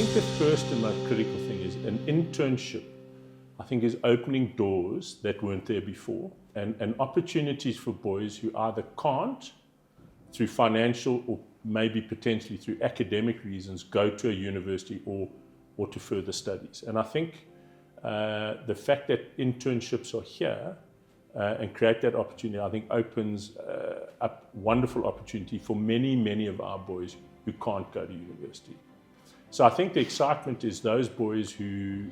think the first and most critical thing is an internship, I think, is opening doors that weren't there before, and opportunities for boys who either can't, through financial or maybe potentially through academic reasons, go to a university or to further studies. And I think the fact that internships are here and create that opportunity, I think opens up wonderful opportunity for many of our boys who can't go to university. So I think the excitement is those boys who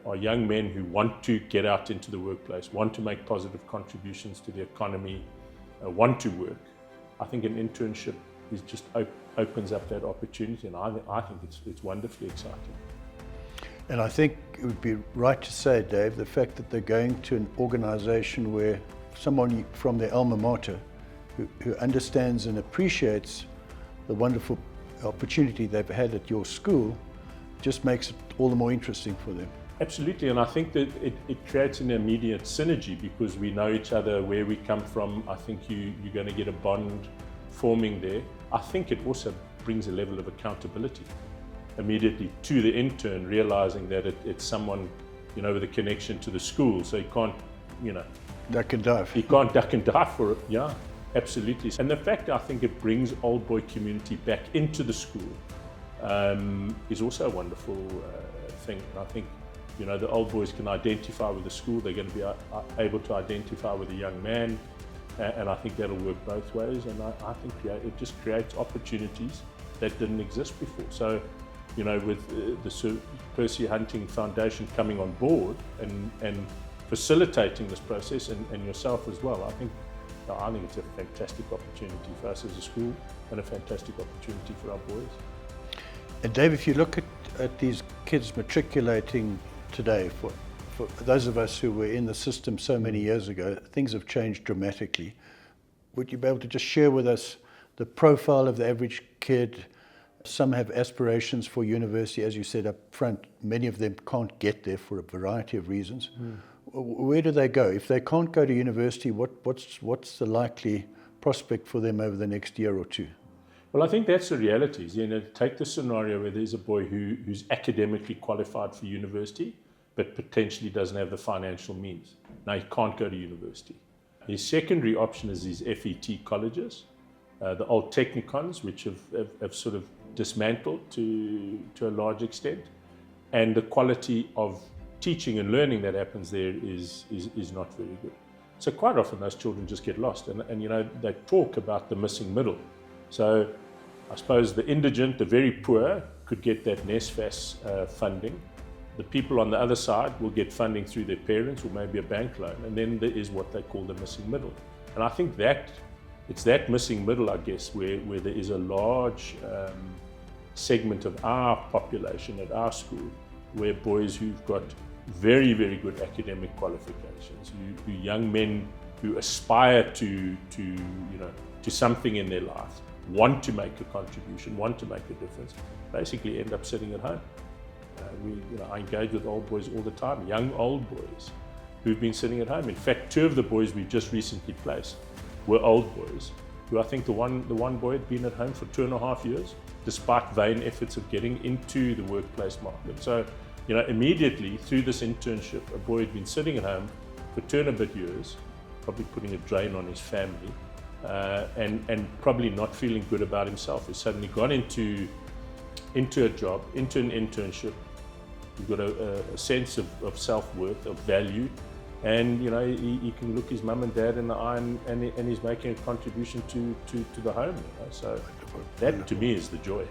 are young men who want to get out into the workplace, want to make positive contributions to the economy, want to work. I think an internship is just opens up that opportunity, and I think it's wonderfully exciting. And I think it would be right to say, Dave, the fact that they're going to an organisation where someone from their alma mater who understands and appreciates the wonderful opportunity they've had at your school just makes it all the more interesting for them. Absolutely, and I think that it creates an immediate synergy because we know each other, where we come from. I think you're going to get a bond forming there. I think it also brings a level of accountability immediately to the intern, realizing that it's someone, with a connection to the school, so you can't, duck and dive. You can't duck and dive for it. Yeah, absolutely. And the fact I think it brings old boy community back into the school is also a wonderful thing. And I think, the old boys can identify with the school. They're going to be able to identify with a young man, and I think that'll work both ways. And I think it just creates opportunities that didn't exist before. So, with the Sir Percy Hunting Foundation coming on board and facilitating this process, and yourself as well, I think it's a fantastic opportunity for us as a school and a fantastic opportunity for our boys. And Dave, if you look at these kids matriculating today, for those of us who were in the system so many years ago, things have changed dramatically. Would you be able to just share with us the profile of the average kid? Some have aspirations for university, as you said up front. Many of them can't get there for a variety of reasons. Where do they go? If they can't go to university, what's the likely prospect for them over the next year or two? Well, I think that's the reality. Take the scenario where there's a boy who's academically qualified for university, but potentially doesn't have the financial means. Now he can't go to university. His secondary option is these FET colleges, the old technicons, which have sort of dismantled to a large extent, and the quality of teaching and learning that happens there is not very good. So quite often those children just get lost, and they talk about the missing middle. So I suppose the indigent, the very poor, could get that NSFAS funding. The people on the other side will get funding through their parents or maybe a bank loan, and then there is what they call the missing middle. And I think that it's that missing middle, I guess, where there is a large segment of our population at our school, where boys who've got very good academic qualifications, who young men who aspire to something in their life, want to make a contribution, want to make a difference, basically end up sitting at home. I engage with old boys all the time, young old boys who've been sitting at home. In fact, 2 of the boys we just recently placed were old boys, who I think the one boy had been at home for 2.5 years, despite vain efforts of getting into the workplace market. So, immediately through this internship, a boy had been sitting at home for 2 and a bit years, probably putting a drain on his family, and probably not feeling good about himself. He suddenly got into a job, into an internship. You've got a sense of self-worth, of value, and he can look his mum and dad in the eye, and he's making a contribution to the home. So that to me is the joy.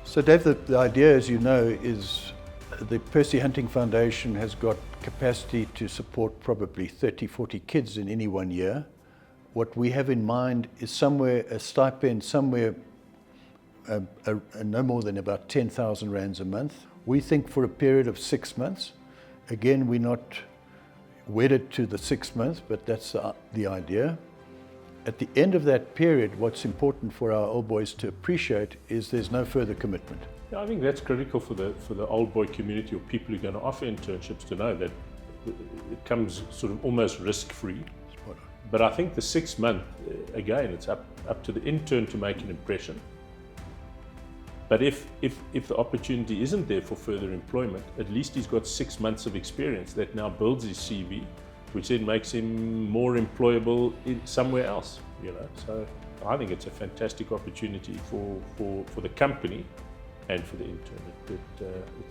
So Dave, the idea, as you know, is the Percy Hunting Foundation has got capacity to support probably 30-40 kids in any one year. What we have in mind is a stipend somewhere no more than about 10,000 rands a month. We think for a period of 6 months. Again, we're not wedded to the 6 months, but that's the idea. At the end of that period, what's important for our old boys to appreciate is there's no further commitment. Yeah, I think that's critical for the old boy community, or people who are going to offer internships, to know that it comes sort of almost risk-free. But I think the 6 month, again, it's up to the intern to make an impression. But if the opportunity isn't there for further employment, at least he's got 6 months of experience that now builds his CV, which then makes him more employable in somewhere else, you know. So I think it's a fantastic opportunity for the company and for the intern.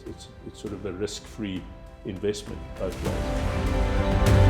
It's sort of a risk-free investment both ways.